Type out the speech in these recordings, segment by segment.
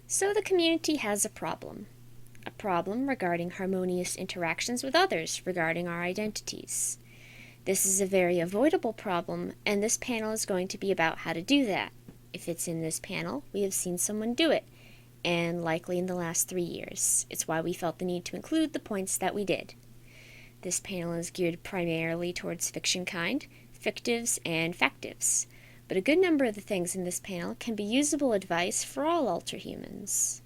So the community has a problem. A problem regarding harmonious interactions with others regarding our identities. This is a very avoidable problem, and this panel is going to be about how to do that. If it's in this panel, we have seen someone do it, and likely in the last 3 years. It's why we felt the need to include the points that we did. This panel is geared primarily towards Fictionkind, fictives, and factives, but a good number of the things in this panel can be usable advice for all ultrahumans.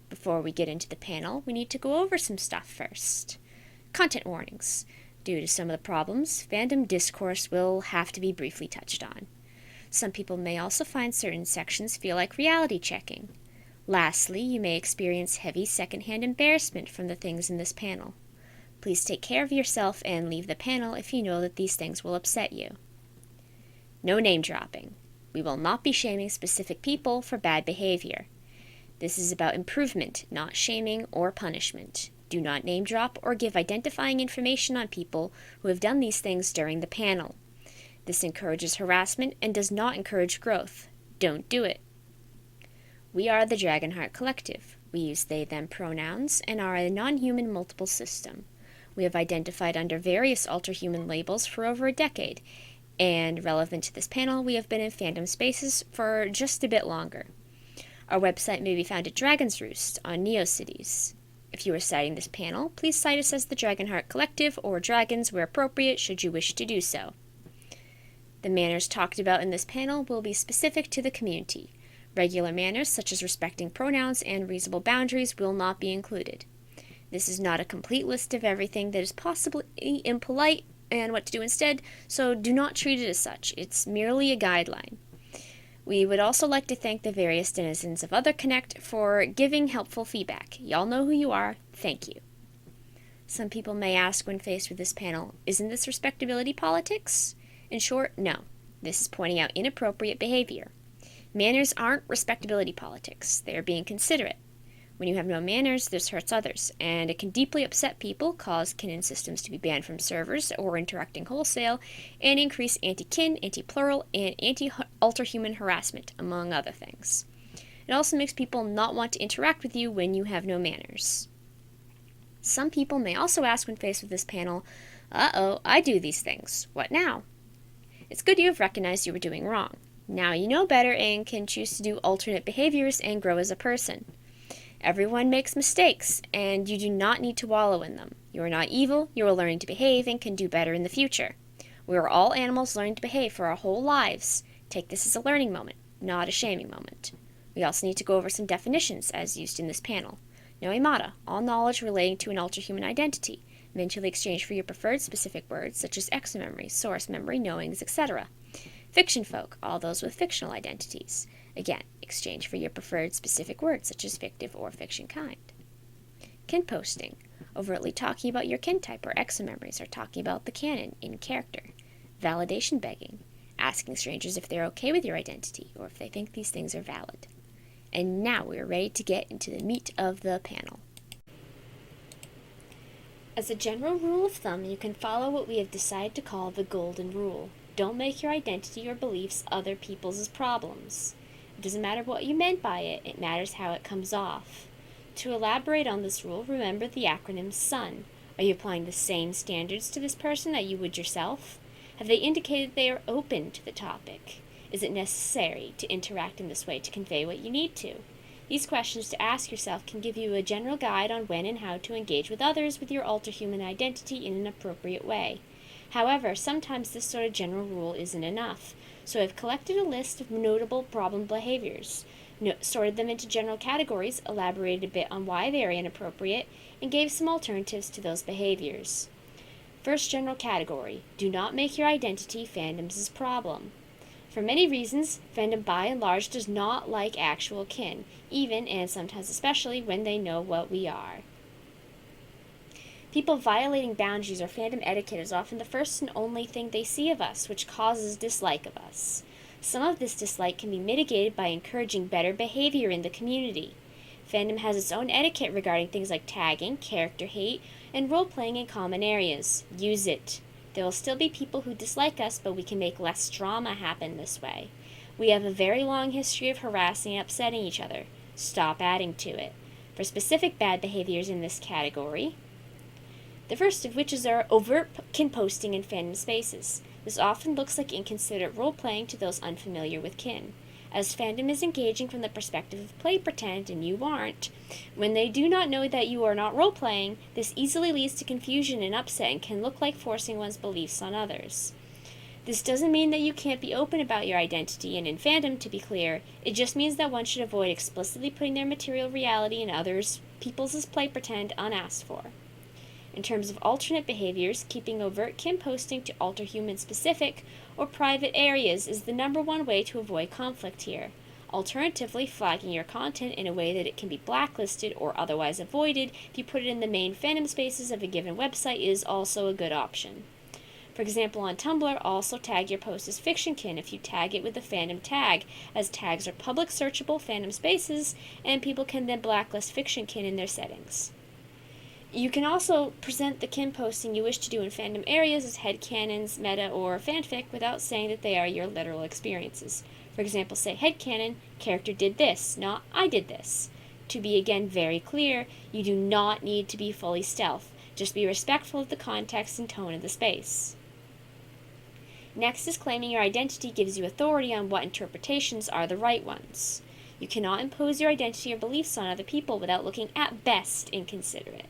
Before we get into the panel, we need to go over some stuff first. Content warnings. Due to some of the problems, fandom discourse will have to be briefly touched on. Some people may also find certain sections feel like reality checking. Lastly, you may experience heavy secondhand embarrassment from the things in this panel. Please take care of yourself and leave the panel if you know that these things will upset you. No name dropping. We will not be shaming specific people for bad behavior. This is about improvement, not shaming or punishment. Do not name drop or give identifying information on people who have done these things during the panel. This encourages harassment and does not encourage growth. Don't do it. We are the Dragonheart Collective. We use they-them pronouns and are a non-human multiple system. We have identified under various ultrahuman labels for over a decade, and relevant to this panel, we have been in fandom spaces for just a bit longer. Our website may be found at Dragon's Roost on NeoCities. If you are citing this panel, please cite us as the Dragonheart Collective or Dragons where appropriate should you wish to do so. The manners talked about in this panel will be specific to the community. Regular manners such as respecting pronouns and reasonable boundaries will not be included. This is not a complete list of everything that is possibly impolite and what to do instead, so do not treat it as such. It's merely a guideline. We would also like to thank the various denizens of Other Connect for giving helpful feedback. Y'all know who you are. Thank you. Some people may ask when faced with this panel, isn't this respectability politics? In short, no. This is pointing out inappropriate behavior. Manners aren't respectability politics. They are being considerate. When you have no manners, this hurts others, and it can deeply upset people, cause kin systems to be banned from servers or interacting wholesale, and increase anti-kin, anti-plural, and anti-ultrahuman harassment, among other things. It also makes people not want to interact with you when you have no manners. Some people may also ask when faced with this panel, uh-oh, I do these things. What now? It's good you have recognized you were doing wrong. Now you know better and can choose to do alternate behaviors and grow as a person. Everyone makes mistakes, and you do not need to wallow in them. You are not evil, you are learning to behave and can do better in the future. We are all animals learning to behave for our whole lives. Take this as a learning moment, not a shaming moment. We also need to go over some definitions as used in this panel. Noemata, all knowledge relating to an ultrahuman identity, meant to exchange for your preferred specific words such as exomemory, source memory, knowings, etc. Fiction folk, all those with fictional identities. Again, exchange for your preferred specific words such as fictive or fiction kind. Kin posting, overtly talking about your kin type or exomemories or talking about the canon in character. Validation begging, asking strangers if they're okay with your identity or if they think these things are valid. And now we are ready to get into the meat of the panel. As a general rule of thumb, you can follow what we have decided to call the golden rule. Don't make your identity or beliefs other people's problems. It doesn't matter what you meant by it, it matters how it comes off. To elaborate on this rule, remember the acronym SUN. Are you applying the same standards to this person that you would yourself? Have they indicated they are open to the topic? Is it necessary to interact in this way to convey what you need to? These questions to ask yourself can give you a general guide on when and how to engage with others with your ultrahuman identity in an appropriate way. However, sometimes this sort of general rule isn't enough, so I've collected a list of notable problem behaviors, sorted them into general categories, elaborated a bit on why they are inappropriate, and gave some alternatives to those behaviors. First general category, do not make your identity fandom's problem. For many reasons, fandom by and large does not like actual kin, even and sometimes especially when they know what we are. People violating boundaries or fandom etiquette is often the first and only thing they see of us, which causes dislike of us. Some of this dislike can be mitigated by encouraging better behavior in the community. Fandom has its own etiquette regarding things like tagging, character hate, and role-playing in common areas. Use it. There will still be people who dislike us, but we can make less drama happen this way. We have a very long history of harassing and upsetting each other. stop adding to it. For specific bad behaviors in this category, the first of which is our overt kin posting in fandom spaces. This often looks like inconsiderate role-playing to those unfamiliar with kin. As fandom is engaging from the perspective of play pretend and you aren't, when they do not know that you are not role-playing, this easily leads to confusion and upset and can look like forcing one's beliefs on others. This doesn't mean that you can't be open about your identity, and in fandom, to be clear, it just means that one should avoid explicitly putting their material reality in others' people's play pretend unasked for. In terms of alternate behaviors, keeping overt kin posting to alter human specific or private areas is the number one way to avoid conflict here. Alternatively, flagging your content in a way that it can be blacklisted or otherwise avoided if you put it in the main fandom spaces of a given website is also a good option. For example, on Tumblr, also tag your post as Fictionkind if you tag it with the fandom tag, as tags are public searchable fandom spaces and people can then blacklist Fictionkind in their settings. You can also present the kin posting you wish to do in fandom areas as headcanons, meta, or fanfic without saying that they are your literal experiences. For example, say headcanon, character did this, not I did this. To be again very clear, you do not need to be fully stealth. Just be respectful of the context and tone of the space. Next is claiming your identity gives you authority on what interpretations are the right ones. You cannot impose your identity or beliefs on other people without looking at best inconsiderate.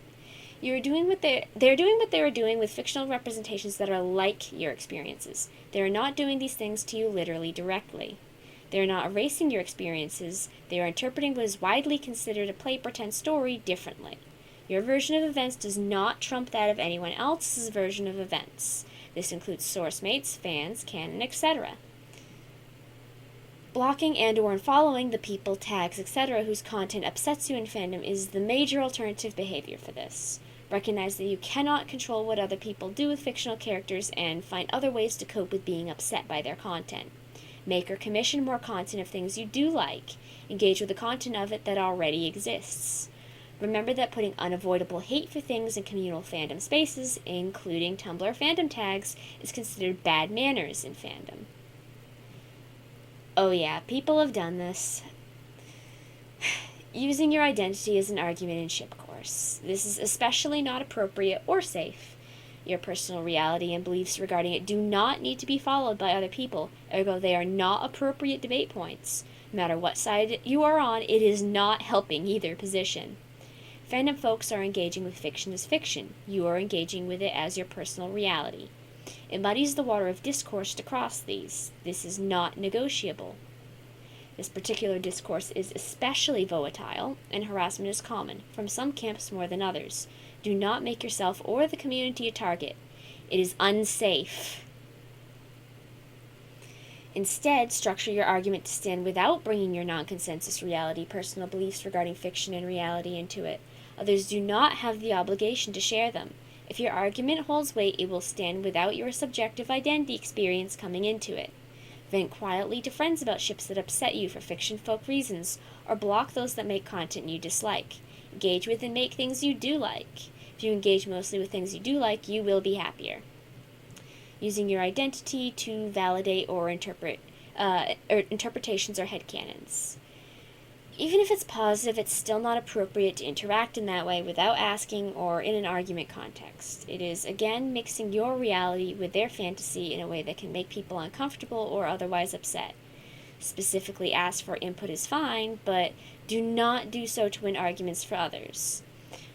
They're doing what they are doing with fictional representations that are like your experiences. They are not doing these things to you literally directly. They are not erasing your experiences. They are interpreting what is widely considered a play pretend story differently. Your version of events does not trump that of anyone else's version of events. This includes source mates, fans, canon, etc. Blocking and or unfollowing the people, tags, etc. whose content upsets you in fandom is the major alternative behavior for this. Recognize that you cannot control what other people do with fictional characters and find other ways to cope with being upset by their content. Make or commission more content of things you do like. Engage with the content of it that already exists. Remember that putting unavoidable hate for things in communal fandom spaces, including Tumblr fandom tags, is considered bad manners in fandom. Oh yeah, people have done this. Using your identity as an argument in ship course. This is especially not appropriate or safe. Your personal reality and beliefs regarding it do not need to be followed by other people, ergo they are not appropriate debate points. No matter what side you are on, it is not helping either position. Fandom folks are engaging with fiction as fiction. You are engaging with it as your personal reality. It muddies the water of discourse to cross these. This is not negotiable. This particular discourse is especially volatile, and harassment is common, from some camps more than others. Do not make yourself or the community a target. It is unsafe. Instead, structure your argument to stand without bringing your non-consensus reality, personal beliefs regarding fiction and reality into it. Others do not have the obligation to share them. If your argument holds weight, it will stand without your subjective identity experience coming into it. Vent quietly to friends about ships that upset you for fiction folk reasons, or block those that make content you dislike. Engage with and make things you do like. If you engage mostly with things you do like, you will be happier. Using your identity to validate or interpret interpretations or headcanons. Even if it's positive, it's still not appropriate to interact in that way without asking or in an argument context. It is, again, mixing your reality with their fantasy in a way that can make people uncomfortable or otherwise upset. Specifically ask for input is fine, but do not do so to win arguments for others.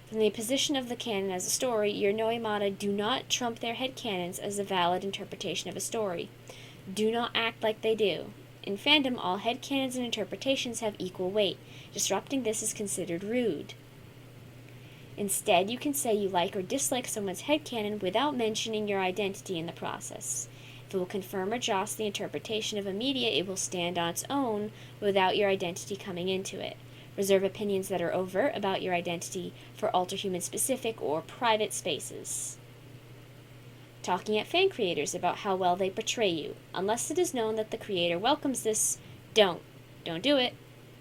From the position of the canon as a story, your Noimata do not trump their headcanons as a valid interpretation of a story. Do not act like they do. In fandom, all headcanons and interpretations have equal weight. Disrupting this is considered rude. Instead, you can say you like or dislike someone's headcanon without mentioning your identity in the process. If it will confirm or joss the interpretation of a media, it will stand on its own without your identity coming into it. Reserve opinions that are overt about your identity for alter-human specific or private spaces. Talking at fan creators about how well they portray you. Unless it is known that the creator welcomes this, don't do it.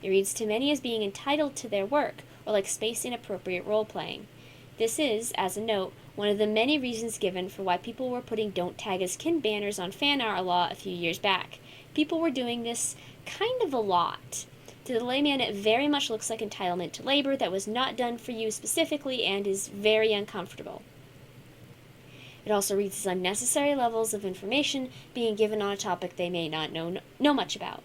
It reads to many as being entitled to their work, or like space-inappropriate role-playing. This is, as a note, one of the many reasons given for why people were putting Don't Tag as Kin banners on fan art a lot a few years back. People were doing this kind of a lot. To the layman, it very much looks like entitlement to labor that was not done for you specifically and is very uncomfortable. It also reads as unnecessary levels of information being given on a topic they may not know much about.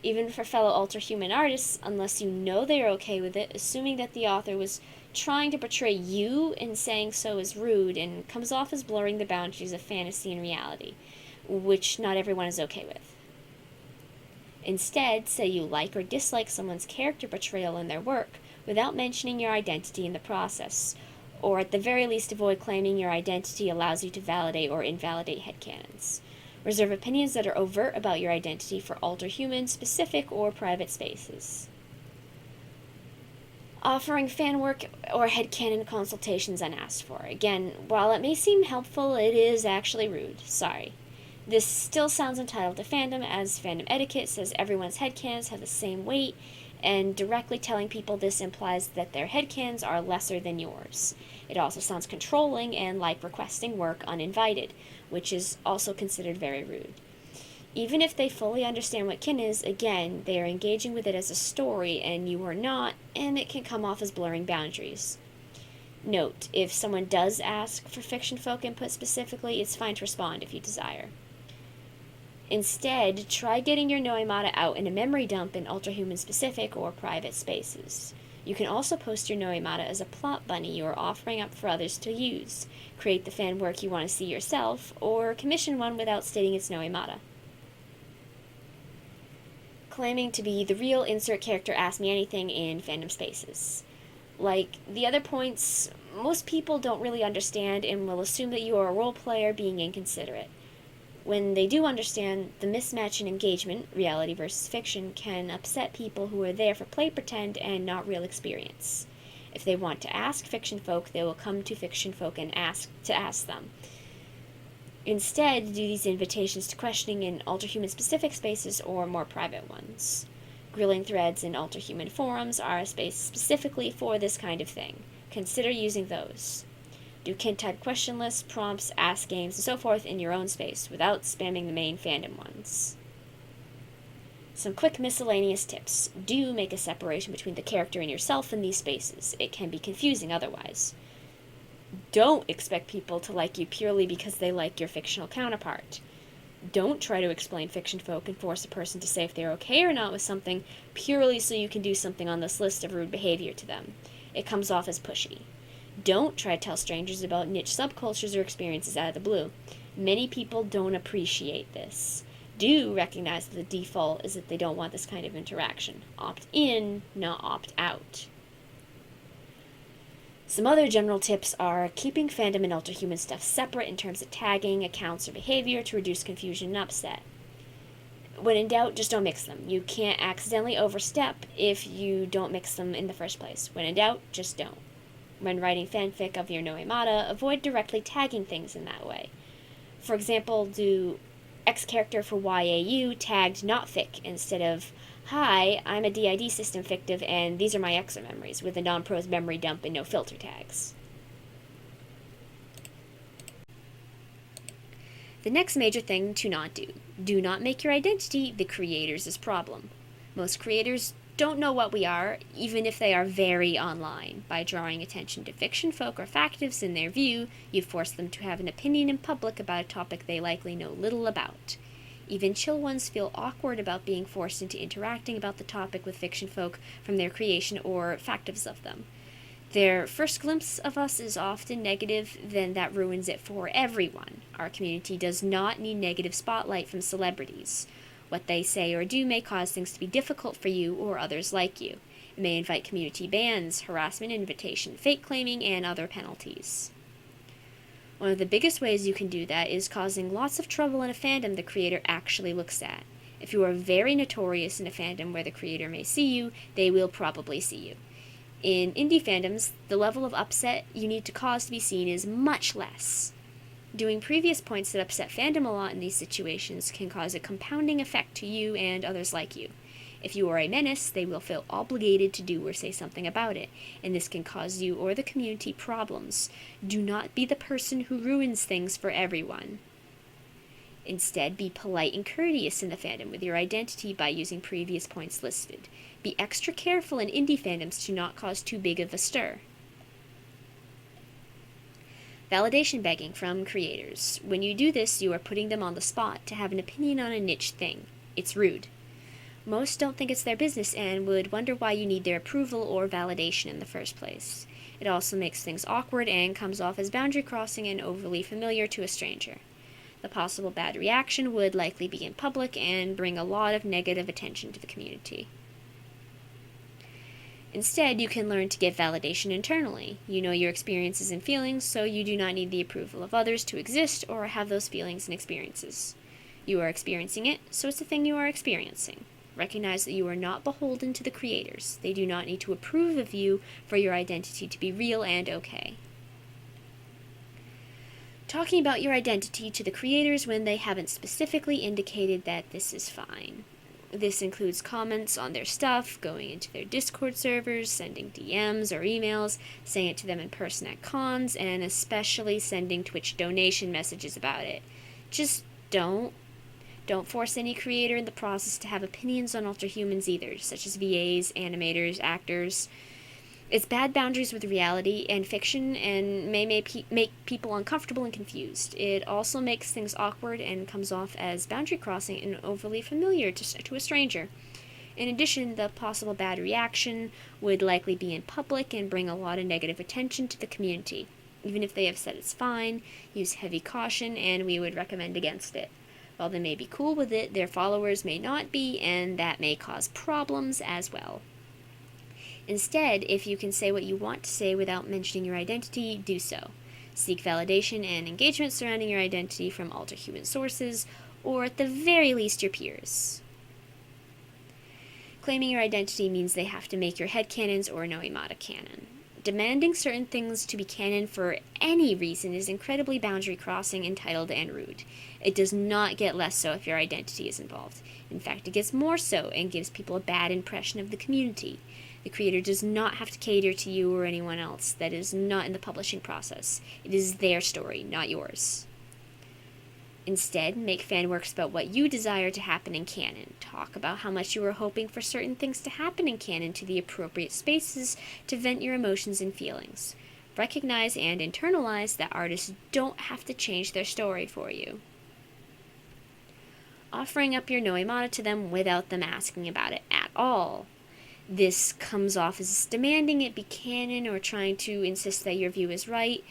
Even for fellow ultra-human artists, unless you know they are okay with it, assuming that the author was trying to portray you and saying so is rude and comes off as blurring the boundaries of fantasy and reality, which not everyone is okay with. Instead, say you like or dislike someone's character portrayal in their work without mentioning your identity in the process, or at the very least avoid claiming your identity allows you to validate or invalidate headcanons. Reserve opinions that are overt about your identity for ultra-human, specific, or private spaces. Offering fan work or headcanon consultations unasked for. Again, while it may seem helpful, it is actually rude. Sorry. This still sounds entitled to fandom, as fandom etiquette says everyone's headcanons have the same weight, and directly telling people this implies that their headcanons are lesser than yours. It also sounds controlling and like requesting work uninvited, which is also considered very rude. Even if they fully understand what kin is, again, they are engaging with it as a story, and you are not, and it can come off as blurring boundaries. Note, if someone does ask for fiction folk input specifically, it's fine to respond if you desire. Instead, try getting your Noemata out in a memory dump in ultrahuman specific or private spaces. You can also post your Noemata as a plot bunny you are offering up for others to use, create the fan work you want to see yourself, or commission one without stating it's Noemata. Claiming to be the real insert character Ask Me Anything in fandom spaces. Like the other points, most people don't really understand and will assume that you are a role player being inconsiderate. When they do understand, the mismatch in engagement, reality versus fiction, can upset people who are there for play pretend and not real experience. If they want to ask fiction folk, they will come to fiction folk and ask them. Instead, do these invitations to questioning in ultrahuman specific spaces or more private ones. Grilling threads in ultrahuman forums are a space specifically for this kind of thing. Consider using those. Do kin-type question lists, prompts, ask games, and so forth in your own space, without spamming the main fandom ones. Some quick miscellaneous tips. Do make a separation between the character and yourself in these spaces. It can be confusing otherwise. Don't expect people to like you purely because they like your fictional counterpart. Don't try to explain fiction folk and force a person to say if they're okay or not with something purely so you can do something on this list of rude behavior to them. It comes off as pushy. Don't try to tell strangers about niche subcultures or experiences out of the blue. Many people don't appreciate this. Do recognize that the default is that they don't want this kind of interaction. Opt in, not opt out. Some other general tips are keeping fandom and ultrahuman stuff separate in terms of tagging, accounts, or behavior to reduce confusion and upset. When in doubt, just don't mix them. You can't accidentally overstep if you don't mix them in the first place. When in doubt, just don't. When writing fanfic of your Noemata, avoid directly tagging things in that way. For example, do X character for YAU tagged not fic instead of hi, I'm a DID system fictive and these are my extra memories with a non-pros memory dump and no filter tags. The next major thing to not do. Do not make your identity the creator's problem. Most creators don't know what we are, even if they are very online. By drawing attention to fiction folk or factives in their view, you force them to have an opinion in public about a topic they likely know little about. Even chill ones feel awkward about being forced into interacting about the topic with fiction folk from their creation or factives of them. Their first glimpse of us is often negative, then that ruins it for everyone. Our community does not need negative spotlight from celebrities. What they say or do may cause things to be difficult for you or others like you. It may invite community bans, harassment invitation, fake claiming, and other penalties. One of the biggest ways you can do that is causing lots of trouble in a fandom the creator actually looks at. If you are very notorious in a fandom where the creator may see you, they will probably see you. In indie fandoms, the level of upset you need to cause to be seen is much less. Doing previous points that upset fandom a lot in these situations can cause a compounding effect to you and others like you. If you are a menace, they will feel obligated to do or say something about it, and this can cause you or the community problems. Do not be the person who ruins things for everyone. Instead, be polite and courteous in the fandom with your identity by using previous points listed. Be extra careful in indie fandoms to not cause too big of a stir. Validation begging from creators. When you do this, you are putting them on the spot to have an opinion on a niche thing. It's rude. Most don't think it's their business and would wonder why you need their approval or validation in the first place. It also makes things awkward and comes off as boundary crossing and overly familiar to a stranger. The possible bad reaction would likely be in public and bring a lot of negative attention to the community. Instead, you can learn to get validation internally. You know your experiences and feelings, so you do not need the approval of others to exist or have those feelings and experiences. You are experiencing it, so it's a thing you are experiencing. Recognize that you are not beholden to the creators. They do not need to approve of you for your identity to be real and okay. Talking about your identity to the creators when they haven't specifically indicated that this is fine. This includes comments on their stuff, going into their Discord servers, sending DMs or emails, saying it to them in person at cons, and especially sending Twitch donation messages about it. Just don't force any creator in the process to have opinions on Ultrahumans either, such as VAs, animators, actors. It's bad boundaries with reality and fiction and may make people uncomfortable and confused. It also makes things awkward and comes off as boundary crossing and overly familiar to a stranger. In addition, the possible bad reaction would likely be in public and bring a lot of negative attention to the community. Even if they have said it's fine, use heavy caution, and we would recommend against it. While they may be cool with it, their followers may not be, and that may cause problems as well. Instead, if you can say what you want to say without mentioning your identity, do so. Seek validation and engagement surrounding your identity from Ultrahuman sources, or at the very least your peers. Claiming your identity means they have to make your headcanons or Noimata canon. Demanding certain things to be canon for any reason is incredibly boundary crossing, entitled, and rude. It does not get less so if your identity is involved. In fact, it gets more so and gives people a bad impression of the community. The creator does not have to cater to you or anyone else that is not in the publishing process. It is their story, not yours. Instead, make fanworks about what you desire to happen in canon. Talk about how much you are hoping for certain things to happen in canon to the appropriate spaces to vent your emotions and feelings. Recognize and internalize that artists don't have to change their story for you. Offering up your Noimata to them without them asking about it at all. This comes off as demanding it be canon or trying to insist that your view is right.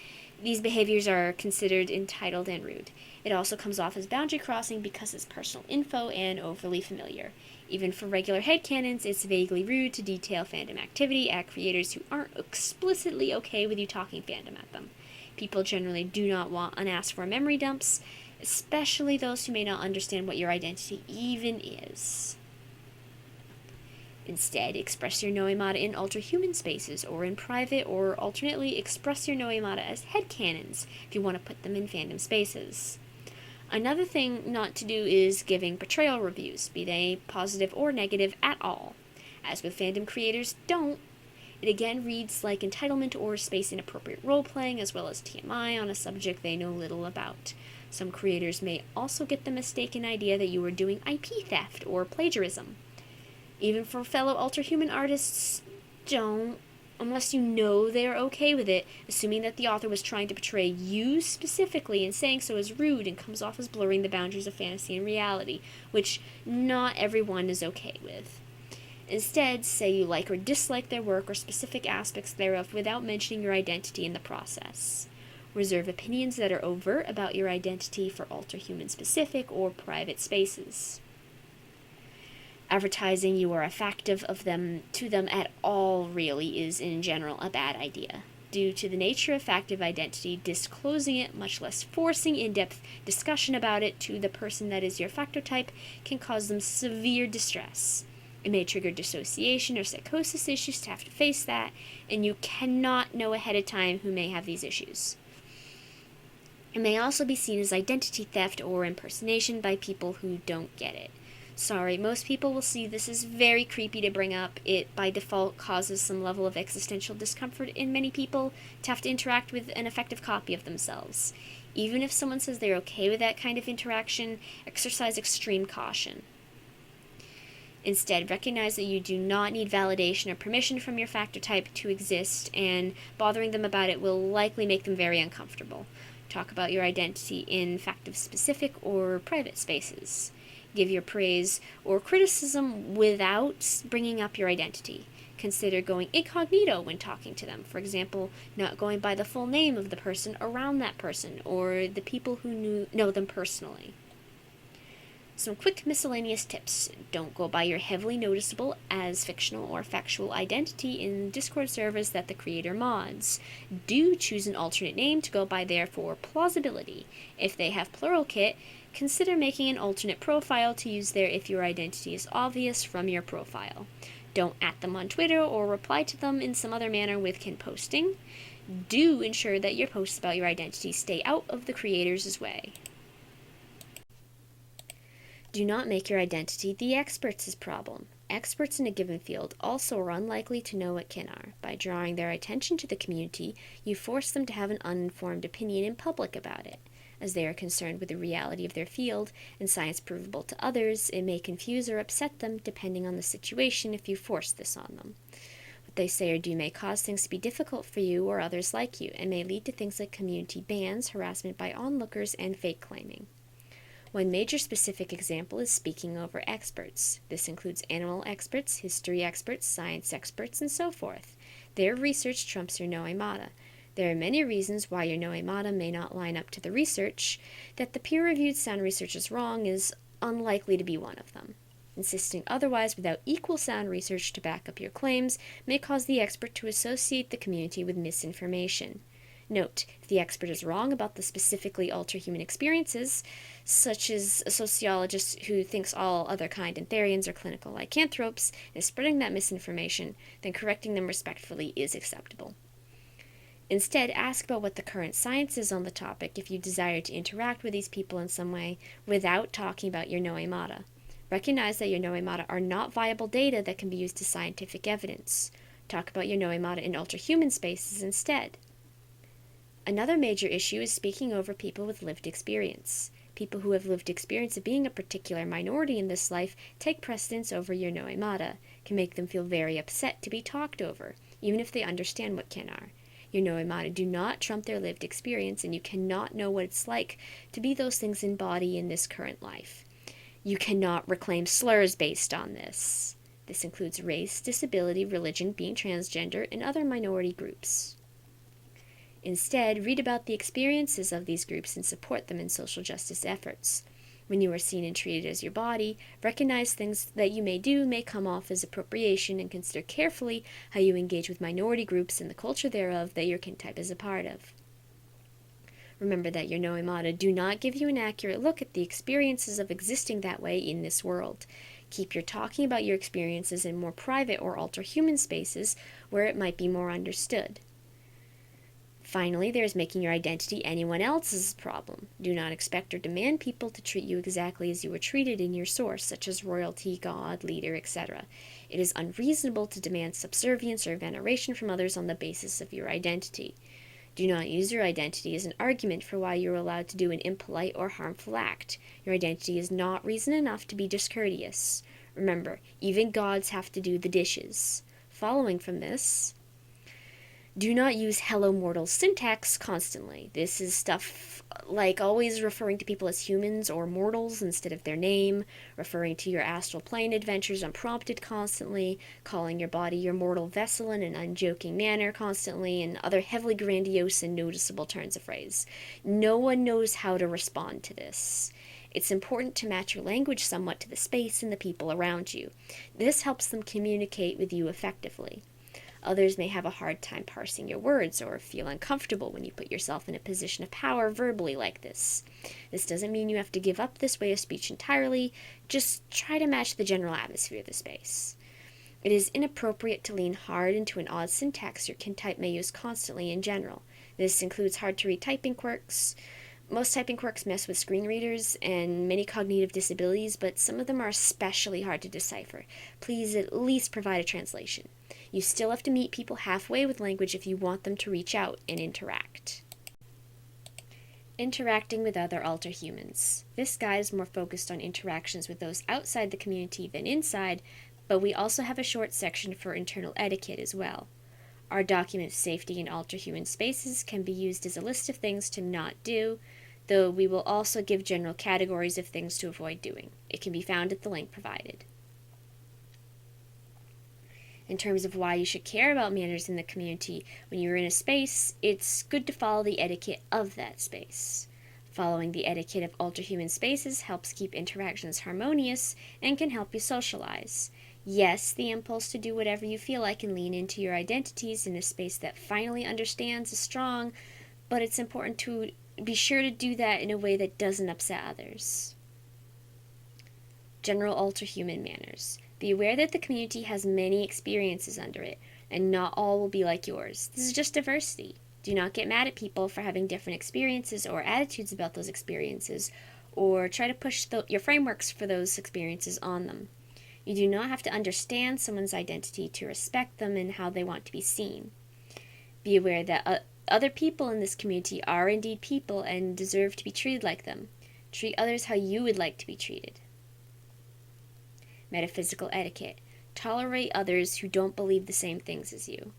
These behaviors are considered entitled and rude. It also comes off as boundary crossing because it's personal info and overly familiar. Even for regular headcanons, it's vaguely rude to detail fandom activity at creators who aren't explicitly okay with you talking fandom at them. People generally do not want unasked for memory dumps, especially those who may not understand what your identity even is. Instead, express your Noimata in Ultrahuman spaces or in private, or alternately express your Noimata as headcanons if you want to put them in fandom spaces. Another thing not to do is giving portrayal reviews, be they positive or negative at all. As with fandom creators, don't. It again reads like entitlement or space inappropriate role-playing, as well as TMI on a subject they know little about. Some creators may also get the mistaken idea that you are doing IP theft or plagiarism. Even for fellow Ultrahuman artists, don't, unless you know they are okay with it, assuming that the author was trying to portray you specifically and saying so is rude and comes off as blurring the boundaries of fantasy and reality, which not everyone is okay with. Instead, say you like or dislike their work or specific aspects thereof without mentioning your identity in the process. Reserve opinions that are overt about your identity for Ultrahuman specific or private spaces. Advertising you are a factive of them to them at all really is in general a bad idea. Due to the nature of factive identity, disclosing it, much less forcing in-depth discussion about it to the person that is your factotype, can cause them severe distress. It may trigger dissociation or psychosis issues to have to face that, and you cannot know ahead of time who may have these issues. It may also be seen as identity theft or impersonation by people who don't get it. Sorry, most people will see this as very creepy to bring up. It, by default, causes some level of existential discomfort in many people to have to interact with an effective copy of themselves. Even if someone says they're okay with that kind of interaction, exercise extreme caution. Instead, recognize that you do not need validation or permission from your factor type to exist, and bothering them about it will likely make them very uncomfortable. Talk about your identity in factive specific or private spaces. Give your praise or criticism without bringing up your identity. Consider going incognito when talking to them. For example, not going by the full name of the person around that person or the people who know them personally. Some quick miscellaneous tips. Don't go by your heavily noticeable as fictional or factual identity in Discord servers that the creator mods. Do choose an alternate name to go by there for plausibility. If they have plural kit, consider making an alternate profile to use there if your identity is obvious from your profile. Don't @ them on Twitter or reply to them in some other manner with kin posting. Do ensure that your posts about your identity stay out of the creator's way. Do not make your identity the experts' problem. Experts in a given field also are unlikely to know what kin are. By drawing their attention to the community, you force them to have an uninformed opinion in public about it. As they are concerned with the reality of their field and science provable to others, it may confuse or upset them depending on the situation if you force this on them. What they say or do may cause things to be difficult for you or others like you, and may lead to things like community bans, harassment by onlookers, and fake claiming. One major specific example is speaking over experts. This includes animal experts, history experts, science experts, and so forth. Their research trumps your noemata. There are many reasons why your noemata may not line up to the research. That the peer-reviewed sound research is wrong is unlikely to be one of them. Insisting otherwise without equal sound research to back up your claims may cause the expert to associate the community with misinformation. Note, if the expert is wrong about the specifically ultra-human experiences, such as a sociologist who thinks all other kind Antherians are clinical lycanthropes, and is spreading that misinformation, then correcting them respectfully is acceptable. Instead, ask about what the current science is on the topic if you desire to interact with these people in some way without talking about your noemata. Recognize that your noemata are not viable data that can be used as scientific evidence. Talk about your noemata in ultra-human spaces instead. Another major issue is speaking over people with lived experience. People who have lived experience of being a particular minority in this life take precedence over your noemata, can make them feel very upset to be talked over, even if they understand what kin are. Your noemata do not trump their lived experience, and you cannot know what it's like to be those things in body in this current life. You cannot reclaim slurs based on this. This includes race, disability, religion, being transgender, and other minority groups. Instead, read about the experiences of these groups and support them in social justice efforts. When you are seen and treated as your body, recognize things that you may do may come off as appropriation, and consider carefully how you engage with minority groups and the culture thereof that your kin type is a part of. Remember that your noemata do not give you an accurate look at the experiences of existing that way in this world. Keep your talking about your experiences in more private or ultra-human spaces where it might be more understood. Finally, there is making your identity anyone else's problem. Do not expect or demand people to treat you exactly as you were treated in your source, such as royalty, god, leader, etc. It is unreasonable to demand subservience or veneration from others on the basis of your identity. Do not use your identity as an argument for why you are allowed to do an impolite or harmful act. Your identity is not reason enough to be discourteous. Remember, even gods have to do the dishes. Following from this, do not use hello mortals syntax constantly. This is stuff like always referring to people as humans or mortals instead of their name, referring to your astral plane adventures unprompted constantly, calling your body your mortal vessel in an unjoking manner constantly, and other heavily grandiose and noticeable turns of phrase. No one knows how to respond to this. It's important to match your language somewhat to the space and the people around you. This helps them communicate with you effectively. Others may have a hard time parsing your words or feel uncomfortable when you put yourself in a position of power verbally like this. This doesn't mean you have to give up this way of speech entirely, just try to match the general atmosphere of the space. It is inappropriate to lean hard into an odd syntax your kin type may use constantly in general. This includes hard-to-read typing quirks. Most typing quirks mess with screen readers and many cognitive disabilities, but some of them are especially hard to decipher. Please at least provide a translation. You still have to meet people halfway with language if you want them to reach out and interact. Interacting with other alter humans. This guide is more focused on interactions with those outside the community than inside, but we also have a short section for internal etiquette as well. Our document Safety in Alter Human Spaces can be used as a list of things to not do, though we will also give general categories of things to avoid doing. It can be found at the link provided. In terms of why you should care about manners in the community when you're in a space, it's good to follow the etiquette of that space. Following the etiquette of alter human spaces helps keep interactions harmonious and can help you socialize. Yes, the impulse to do whatever you feel like and lean into your identities in a space that finally understands is strong, but it's important to be sure to do that in a way that doesn't upset others. General alter human manners. Be aware that the community has many experiences under it, and not all will be like yours. This is just diversity. Do not get mad at people for having different experiences or attitudes about those experiences, or try to push your frameworks for those experiences on them. You do not have to understand someone's identity to respect them and how they want to be seen. Be aware that other people in this community are indeed people and deserve to be treated like them. Treat others how you would like to be treated. Metaphysical etiquette. Tolerate others who don't believe the same things as you.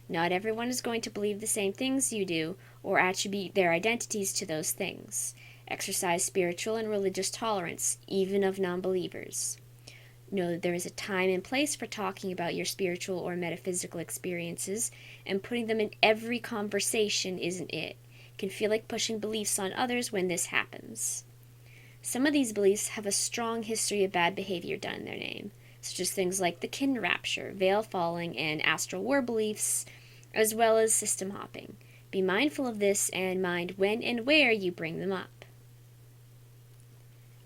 Not everyone is going to believe the same things you do or attribute their identities to those things. Exercise spiritual and religious tolerance, even of non-believers. Know that there is a time and place for talking about your spiritual or metaphysical experiences, and putting them in every conversation isn't it. It can feel like pushing beliefs on others when this happens. Some of these beliefs have a strong history of bad behavior done in their name, such as things like the kin rapture, veil falling, and astral war beliefs, as well as system hopping. Be mindful of this and mind when and where you bring them up.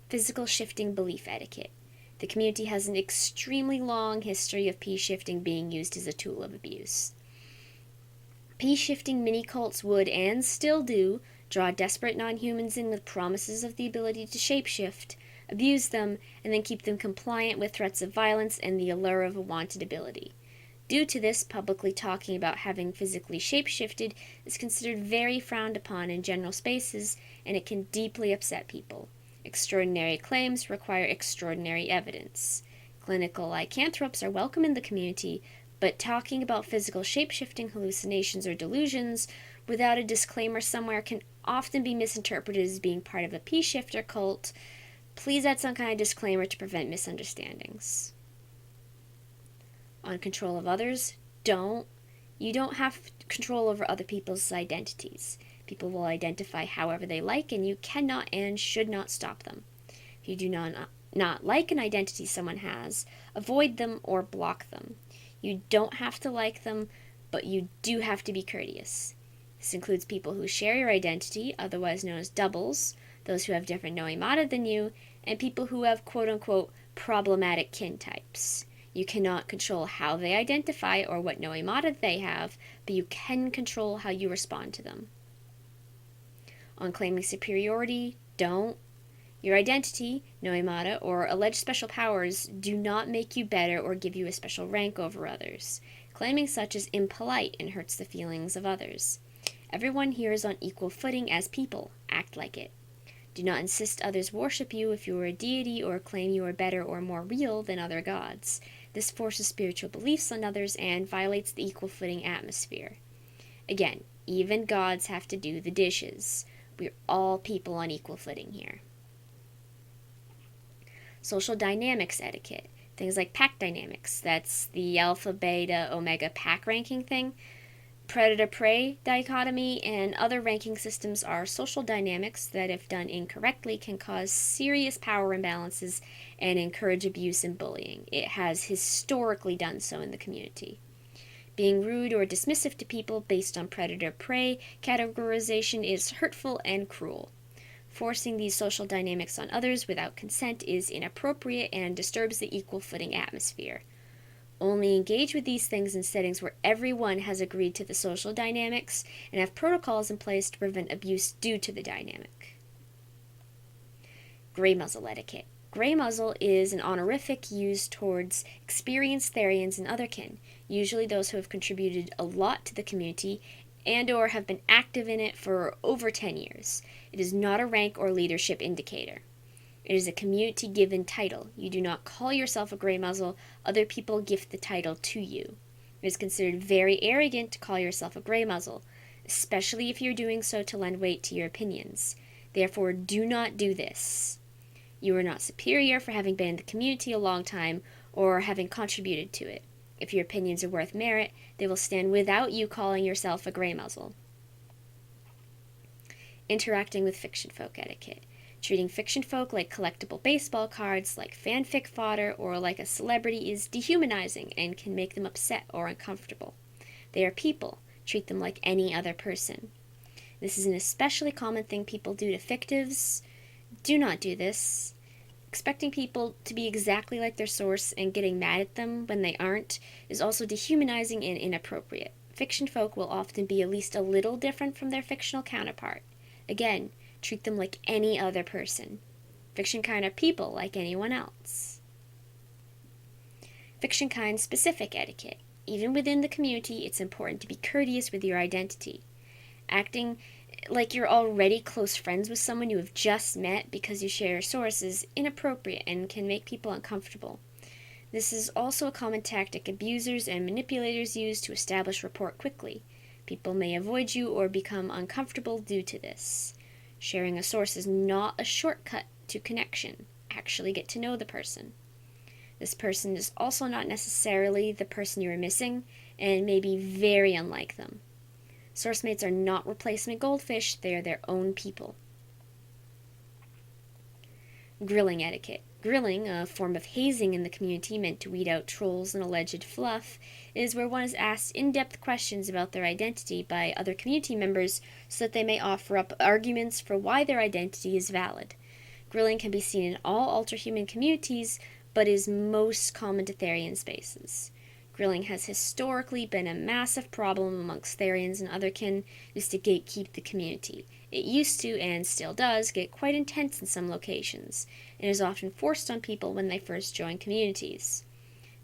Physical shifting belief etiquette. The community has an extremely long history of P-shifting being used as a tool of abuse. P-shifting mini-cults would, and still do, draw desperate non-humans in with promises of the ability to shapeshift, abuse them, and then keep them compliant with threats of violence and the allure of a wanted ability. Due to this, publicly talking about having physically shapeshifted is considered very frowned upon in general spaces, and it can deeply upset people. Extraordinary claims require extraordinary evidence. Clinical lycanthropes are welcome in the community, but talking about physical shapeshifting hallucinations or delusions without a disclaimer somewhere can often be misinterpreted as being part of a P-shifter cult. Please add some kind of disclaimer to prevent misunderstandings. On control of others, you don't have control over other people's identities. People will identify however they like, and you cannot and should not stop them. If you do not like an identity someone has, avoid them or block them. You don't have to like them, but you do have to be courteous. This includes people who share your identity, otherwise known as doubles, those who have different noemata than you, and people who have quote-unquote problematic kin types. You cannot control how they identify or what noemata they have, but you can control how you respond to them. On claiming superiority, don't. Your identity, noemata, or alleged special powers do not make you better or give you a special rank over others. Claiming such is impolite and hurts the feelings of others. Everyone here is on equal footing as people. Act like it. Do not insist others worship you if you are a deity or claim you are better or more real than other gods. This forces spiritual beliefs on others and violates the equal footing atmosphere. Again, even gods have to do the dishes. We're all people on equal footing here. Social dynamics etiquette. Things like pack dynamics. That's the alpha, beta, omega pack ranking thing. Predator-prey dichotomy and other ranking systems are social dynamics that, if done incorrectly, can cause serious power imbalances and encourage abuse and bullying. It has historically done so in the community. Being rude or dismissive to people based on predator-prey categorization is hurtful and cruel. Forcing these social dynamics on others without consent is inappropriate and disturbs the equal footing atmosphere. Only engage with these things in settings where everyone has agreed to the social dynamics and have protocols in place to prevent abuse due to the dynamic. Gray muzzle etiquette. Gray muzzle is an honorific used towards experienced Therians and otherkin, usually those who have contributed a lot to the community and or have been active in it for over 10 years. It is not a rank or leadership indicator. It is a community-given title. You do not call yourself a gray muzzle. Other people gift the title to you. It is considered very arrogant to call yourself a gray muzzle, especially if you're doing so to lend weight to your opinions. Therefore, do not do this. You are not superior for having been in the community a long time or having contributed to it. If your opinions are worth merit, they will stand without you calling yourself a gray muzzle. Interacting with fiction folk etiquette. Treating fiction folk like collectible baseball cards, like fanfic fodder, or like a celebrity is dehumanizing and can make them upset or uncomfortable. They are people. Treat them like any other person. This is an especially common thing people do to fictives. Do not do this. Expecting people to be exactly like their source and getting mad at them when they aren't is also dehumanizing and inappropriate. Fiction folk will often be at least a little different from their fictional counterpart. Again, treat them like any other person. Fictionkind are people like anyone else. Fictionkind specific etiquette. Even within the community, it's important to be courteous with your identity. Acting like you're already close friends with someone you have just met because you share your source is inappropriate and can make people uncomfortable. This is also a common tactic abusers and manipulators use to establish rapport quickly. People may avoid you or become uncomfortable due to this. Sharing a source is not a shortcut to connection. Actually get to know the person. This person is also not necessarily the person you are missing and may be very unlike them. Sourcemates are not replacement goldfish, they are their own people. Grilling etiquette. Grilling, a form of hazing in the community meant to weed out trolls and alleged fluff, is where one is asked in-depth questions about their identity by other community members so that they may offer up arguments for why their identity is valid. Grilling can be seen in all ultrahuman communities, but is most common to Therian spaces. Grilling has historically been a massive problem amongst Therians and otherkin used to gatekeep the community. It used to, and still does, get quite intense in some locations, and is often forced on people when they first join communities.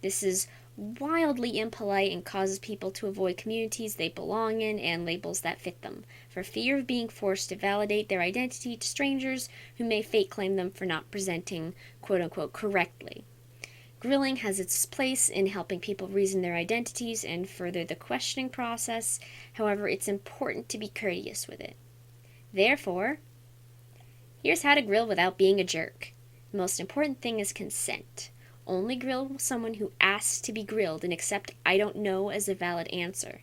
This is wildly impolite and causes people to avoid communities they belong in and labels that fit them, for fear of being forced to validate their identity to strangers who may fake claim them for not presenting quote-unquote correctly. Grilling has its place in helping people reason their identities and further the questioning process. However, it's important to be courteous with it. Therefore, here's how to grill without being a jerk. The most important thing is consent. Only grill someone who asks to be grilled and accept "I don't know" as a valid answer.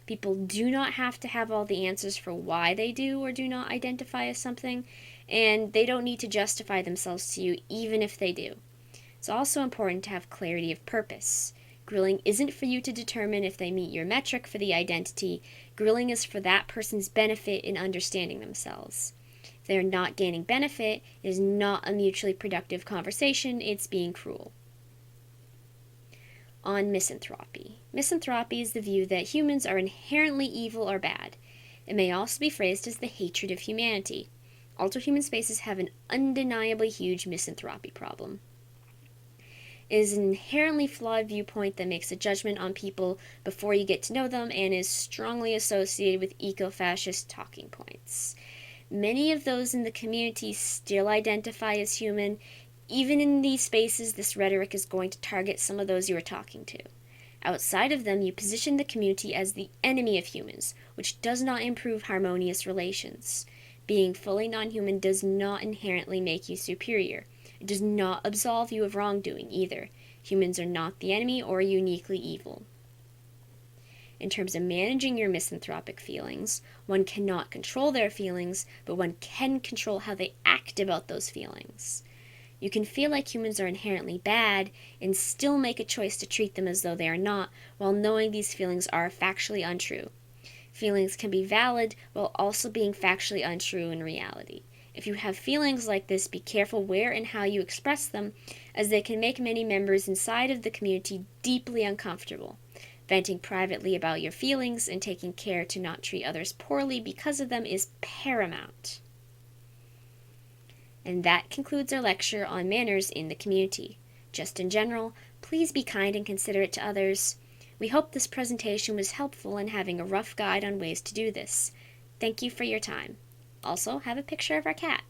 People do not have to have all the answers for why they do or do not identify as something, and they don't need to justify themselves to you even if they do. It's also important to have clarity of purpose. Grilling isn't for you to determine if they meet your metric for the identity. Grilling is for that person's benefit in understanding themselves. If they are not gaining benefit, it is not a mutually productive conversation, it's being cruel. On misanthropy. Misanthropy is the view that humans are inherently evil or bad. It may also be phrased as the hatred of humanity. Ultrahuman spaces have an undeniably huge misanthropy problem. It is an inherently flawed viewpoint that makes a judgment on people before you get to know them and is strongly associated with eco-fascist talking points. Many of those in the community still identify as human. Even in these spaces, this rhetoric is going to target some of those you are talking to. Outside of them, you position the community as the enemy of humans, which does not improve harmonious relations. Being fully non-human does not inherently make you superior. It does not absolve you of wrongdoing either. Humans are not the enemy or uniquely evil. In terms of managing your misanthropic feelings, one cannot control their feelings, but one can control how they act about those feelings. You can feel like humans are inherently bad and still make a choice to treat them as though they are not, while knowing these feelings are factually untrue. Feelings can be valid while also being factually untrue in reality. If you have feelings like this, be careful where and how you express them, as they can make many members inside of the community deeply uncomfortable. Venting privately about your feelings and taking care to not treat others poorly because of them is paramount. And that concludes our lecture on manners in the community. Just in general, please be kind and considerate to others. We hope this presentation was helpful in having a rough guide on ways to do this. Thank you for your time. Also, have a picture of our cat.